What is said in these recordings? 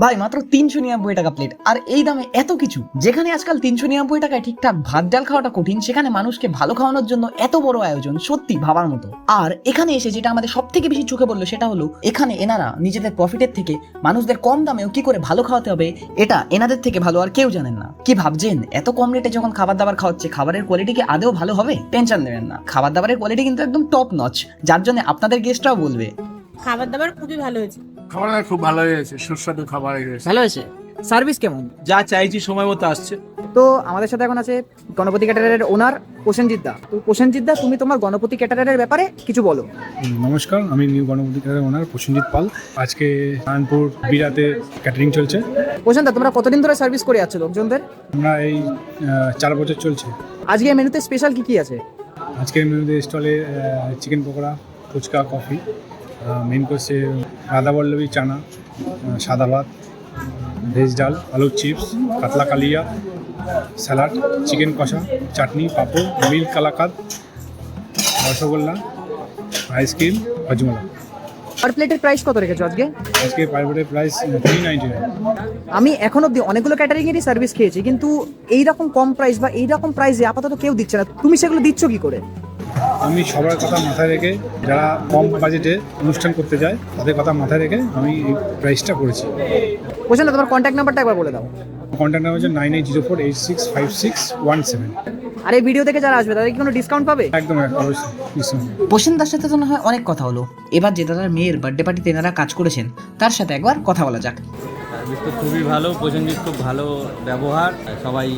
ভাই মাত্র 399 টাকা প্লেট, আর এই দামে এত কিছু। যেখানে আজকাল 399 টাকায় ঠিকঠাক ভাত ডাল খাওয়াটা কঠিন, সেখানে মানুষকে ভালো খাওয়ানোর জন্য এত বড় আয়োজন সত্যি ভাবার মতো। আর এখানে এসে যেটা আমাদের সব থেকে বেশি চোখে পড়লো সেটা হলো এখানে এনারা নিজেদের প্রফিটের থেকে মানুষদের কম দামেও কি করে ভালো খাওয়াতে হবে এটা এনাদের থেকে ভালো আর কেউ জানেন না। কি ভাবছেন এত কম রেটে যখন খাবার দাবার খাওয়াচ্ছে, খাবারের কোয়ালিটি কি আদৌ ভালো হবে? টেনশন নেবেন না, খাবার দাবারের কোয়ালিটি কিন্তু একদম টপ নচ, যার জন্য আপনাদের গেস্টরাও বলবে খাবার দাবার খুবই ভালো হয়েছে। খাবার খুব ভালো হয়েছে, সুস্বাদু খাবার হয়েছে। ভালো হয়েছে। সার্ভিস কেমন? যা চাইছি সময় মতো আসছে। তো আমাদের সাথে এখন আছে গণপতি ক্যাটারারের ওনার প্রসেনজিৎ দা। তো প্রসেনজিৎ দা, তুমি তোমার গণপতি ক্যাটারারের ব্যাপারে কিছু বলো। নমস্কার, আমি নিউ গণপতি ক্যাটারারের ওনার প্রসেনজিৎ পাল। আজকে নারায়ণপুর বিরাতে ক্যাটারিং চলছে। প্রসেন দা, তোমরা কতদিন ধরে সার্ভিস করে যাচ্ছ লোকজনদের? আমরা এই 4 বছর চলছে। আজকে মেনুতে স্পেশাল কি কি আছে? আজকের মেনুতে স্টলে chicken pakora, phuchka, coffee. Main কোর্সে রাধাবল্লভী চানা, সাদা ভাত, ভেজ ডাল, আলুর চিপস, কাতলা কালিয়া, স্যালাড, চিকেন কষা, চাটনি, পাঁপড়, মিল্ক কালাকাদ, রসগোল্লা, আইসক্রিম, হজমোলা। পার প্লেটের প্রাইস কত রেখেছো আজকে? আজকে পার প্লেটের প্রাইস 399। আমি এখন অব্দি অনেকগুলো ক্যাটারিংয়েরই সার্ভিস খেয়েছি, কিন্তু এইরকম কম প্রাইস বা এইরকম প্রাইসে আপাতত কেউ দিচ্ছে না। তুমি সেগুলো দিচ্ছ কি করে? আমি সবার কথা মাথায় রেখে, যারা কম বাজেটে অনুষ্ঠান করতে যায় তাদের কথা মাথায় রেখে আমি এই প্রাইসটা করেছি। প্রসেন দা, তোমার কন্ট্যাক্ট নাম্বারটা একবার বলে দাও। কন্ট্যাক্ট নাম্বার হচ্ছে 9804865617। আর এই ভিডিও থেকে যারা আসবে তাদের কি কোনো ডিসকাউন্ট পাবে? একদম অবশ্যই নিশ্চয়ই। প্রসেনদার সাথে তো না হয় অনেক কথা হলো, এবার যে দাদার মেয়ের বার্থডে পার্টিতে এনারা কাজ করেছেন তার সাথে একবার কথা বলা যাক। সার্ভিস তো খুবই ভালো, প্রসেনজিৎ খুব ভালো ব্যবহার, সবাই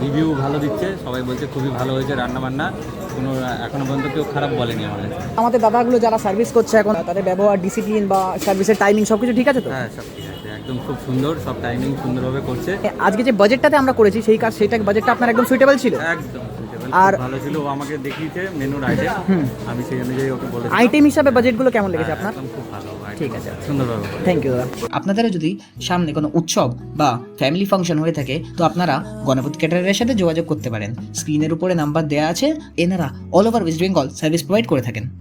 রিভিউ ভালো দিচ্ছে, সবাই বলছে খুবই ভালো হয়েছে রান্নাবান্না, কোনো এখনো পর্যন্ত কেউ খারাপ বলেনি আমাদের। আমাদের দাদাগুলো যারা সার্ভিস করছে এখন, তাদের ব্যবহার, ডিসিপ্লিন বা সার্ভিসের টাইমিং সবকিছু ঠিক আছে তো? হ্যাঁ, সব ঠিক আছে, একদম খুব সুন্দর, সব টাইমিং সুন্দরভাবে করছে। আজকে যে বাজেটটাতে আমরা করেছি সেইটা বাজেটটা আপনার একদম সুইটেবল ছিল? একদম suitable, আর- খুব ভালো ছিল। ও আমাকে দেখিয়েছে মেনুর আইটেম, আমি সেই অনুযায়ী ওকে বলেছি। আইটেম হিসাবে বাজেটগুলো কেমন লেগেছে আপনার? একদম খুব ভালো, ঠিক আছে, সুন্দরভাবে করেছে। থ্যাংক ইউ দাদা। আপনাদেরও যদি সামনে কোনো উৎসব বা ফ্যামিলি ফাংশন হয়ে থাকে তো আপনারা গণপতি ক্যাটারারের সাথে যোগাযোগ করতে পারেন। স্ক্রিনের উপরে নাম্বার দেওয়া আছে, এনারা all over West Bengal service provide করে থাকেন।